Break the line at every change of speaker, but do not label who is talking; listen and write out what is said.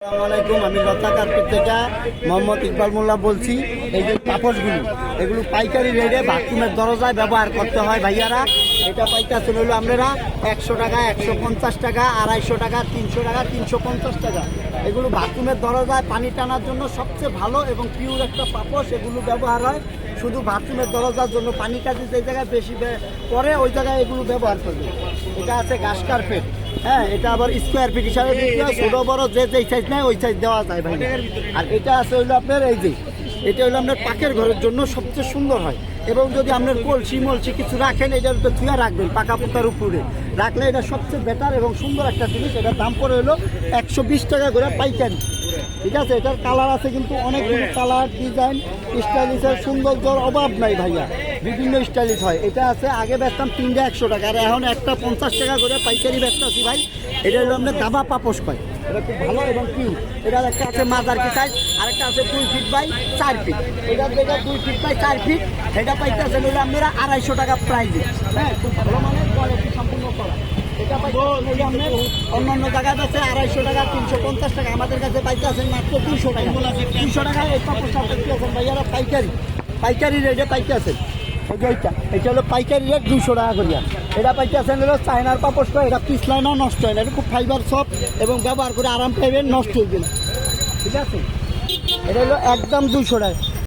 আসসালামাইকুম, আমি লতা কার্পেট থেকে মোহাম্মদ ইকবাল মোল্লা বলছি। এই যে কাপড়গুলো এগুলো পাইকারি রেটে বাথরুমের দরজায় ব্যবহার করতে হয় ভাইয়ারা। এটা পাইকারি হলো আপনারা 100 টাকা, 150 টাকা, 250 টাকা, 300 টাকা, 350 টাকা। এগুলো বাথরুমের দরজায় পানি টানার জন্য সবচেয়ে ভালো এবং পিওর একটা পাপোশ। এগুলো ব্যবহার হয় শুধু বাথরুমের দরজার জন্য। পানি কাজে যে জায়গায় বেশি পরে ওই জায়গায় এগুলো ব্যবহার করবে। এটা আছে ঘাস কার্পেট, হ্যাঁ, এটা আবার স্কোয়ার ফিট হিসাবে বিক্রি হয়। ছোটো বড়ো যে যেই সাইজ নেয় ওই সাইজ দেওয়া যায় ভাই। আর এটা আছে হইলো আপনার এই যে, এটা হলো আপনার পাকের ঘরের জন্য সবচেয়ে সুন্দর হয়। এবং যদি আপনার কলসি মলসি কিছু রাখেন, এটার উপরে ধুয়ে রাখবেন পাকা পোকার উপরে রাখলে এটা সবচেয়ে বেটার এবং সুন্দর একটা জিনিস। এটার দাম পড়ে হলো 120 টাকা করে পাইকারি। ঠিক আছে, এটার কালার আছে কিন্তু অনেকগুলো কালার, ডিজাইন, স্টাইলিশের সৌন্দর্যর অভাব নাই ভাইয়া। বিভিন্ন স্টাইলিশ হয়। এটা আছে আগে বেচতাম 3টা 100 টাকা, আর এখন একটা 50 টাকা করে পাইকারি বেচতেছি ভাই। এটা হলো আপনার দাবা পাপোশ কয়। এটা খুব ভালো এবং পিওর। এটার একটা আছে মাদার কি সাইজ, আরেকটা আছে 2 ফিট বাই 4 ফিট। এটার জায়গা 2 ফিট বাই 4 ফিট। এটা পাইতেছে হলো আপনারা 250 টাকা প্রাইজে। হ্যাঁ, খুব ভালো মানের কোয়ালিটি সম্পূর্ণ করা। এটা পাইতে আপনার অন্যান্য জায়গায় আছে 250 টাকা, 350 টাকা। আমাদের কাছে পাইতে আছেন মাত্র 200 টাকা। 200 টাকায় এই পাপোশটা পাইতে আছেন ভাইয়ারা পাইকারি রেটে পাইতে আছেন। এটা হলো পাইকারি রেট 200 টাকা করিয়া। এটা পাইতে আছেন হলো চায়নার পাপোশটা। এটা পিছলায় না, নষ্ট হয় না। এটা খুব ফাইবার সফট এবং ব্যবহার করে আরাম পাইবেন, নষ্ট হইবে না। ঠিক আছে, এটা হলো একদম 200 টাকা।